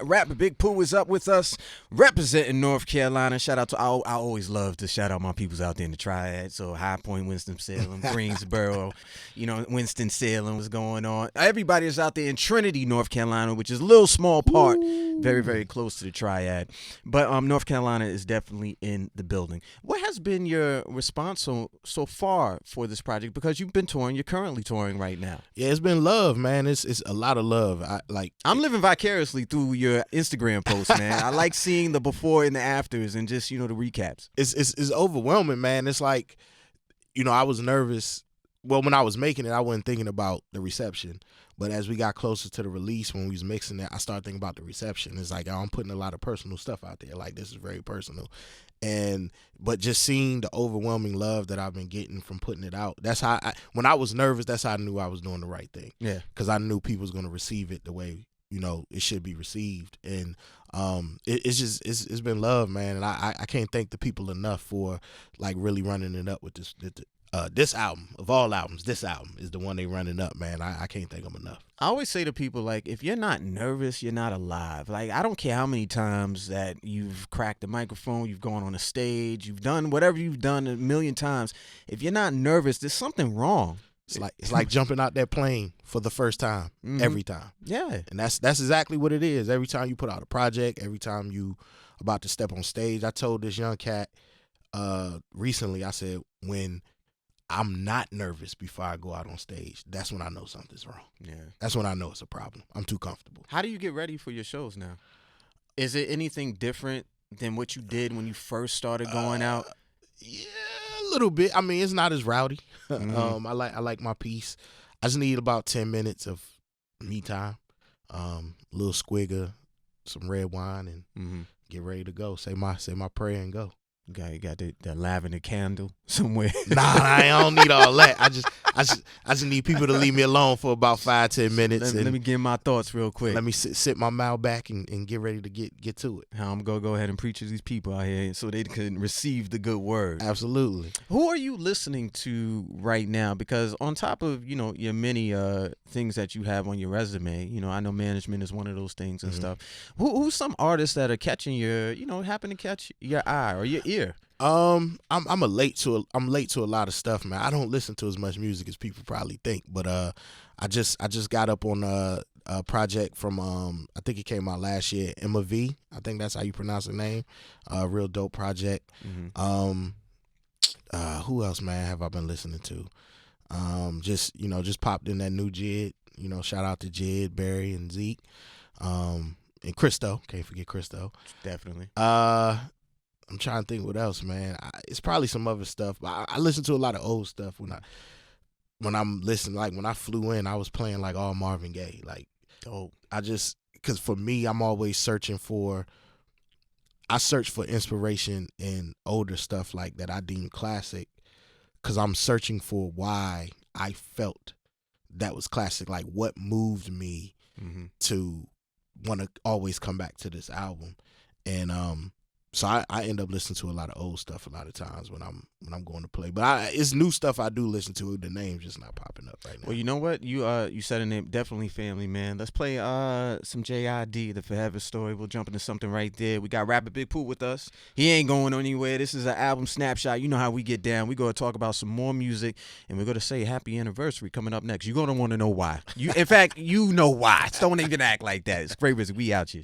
Rapper Big Pooh is up with us, representing North Carolina. Shout out to, I always love to shout out my peoples out there in the Triad. So High Point, Winston-Salem, Greensboro, Winston-Salem, what's going on. Everybody is out there in Trinity, North Carolina, which is a little small part, very, very close to the Triad. But North Carolina is definitely in the building. What has been your response so far for this project? Because you've been touring, you're currently touring right now. Yeah, it's been love, man. It's a lot of love. I'm living vicariously through your Instagram posts, man. I like seeing the before and the afters and just, the recaps. It's overwhelming, man. It's like, I was nervous. Well, when I was making it, I wasn't thinking about the reception. But as we got closer to the release, when we was mixing it, I started thinking about the reception. It's like, I'm putting a lot of personal stuff out there. Like, this is very personal. But just seeing the overwhelming love that I've been getting from putting it out, that's how when I was nervous, that's how I knew I was doing the right thing. Yeah. Because I knew people was going to receive it the way, it should be received. And it's been love, man. And I can't thank the people enough for, like, really running it up with this album. Of all albums, this album is the one they running up, man. I can't thank them enough. I always say to people, like, if you're not nervous, you're not alive. Like, I don't care how many times that you've cracked a microphone, you've gone on a stage, you've done whatever you've done a million times. If you're not nervous, there's something wrong. It's like jumping out that plane for the first time, every time. Yeah. And that's exactly what it is. Every time you put out a project, every time you about to step on stage. I told this young cat recently, I said, when I'm not nervous before I go out on stage, that's when I know something's wrong. Yeah. That's when I know it's a problem. I'm too comfortable. How do you get ready for your shows now? Is it anything different than what you did when you first started going out? Yeah, a little bit. I mean, it's not as rowdy. I like my piece. I just need about 10 minutes of me time, a little squig of some red wine, and get ready to go. Say my prayer and go. You got that lavender candle somewhere. Nah, I don't need all that. I just need people to leave me alone for about 5-10 minutes. Let me get my thoughts real quick. Let me sit my mouth back and get ready to get to it. I'm gonna go ahead and preach to these people out here so they can receive the good word. Absolutely. Who are you listening to right now? Because on top of your many things that you have on your resume, I know management is one of those things and stuff. Who's some artists that are catching your happen to catch your eye or your ear? I'm late to a lot of stuff, man. I don't listen to as much music as people probably think, but I just got up on a project from I think it came out last year, Emma V. I think that's how you pronounce her name. Real dope project. Who else, man, have I been listening to? Just popped in that new Jid. Shout out to Jid, Barry, and Zeke, and Christo. Can't forget Christo. Definitely. I'm trying to think what else, man. It's probably some other stuff. But I listen to a lot of old stuff when I'm listening. Like when I flew in, I was playing like all Marvin Gaye. Like, dope. Because for me, I'm always search for inspiration in older stuff like that I deem classic. Because I'm searching for why I felt that was classic. Like what moved me to want to always come back to this album, and so I end up listening to a lot of old stuff a lot of times when I'm going to play. But it's new stuff I do listen to. The name's just not popping up right now. Well, you know what? You said a name, definitely family, man. Let's play some JID, The Forever Story. We'll jump into something right there. We got rapper Big Pooh with us. He ain't going anywhere. This is an album Snapshot. You know how we get down. We're going to talk about some more music, and we're going to say happy anniversary coming up next. You're going to want to know why. In fact, you know why. Don't even act like that. It's great music. We out here.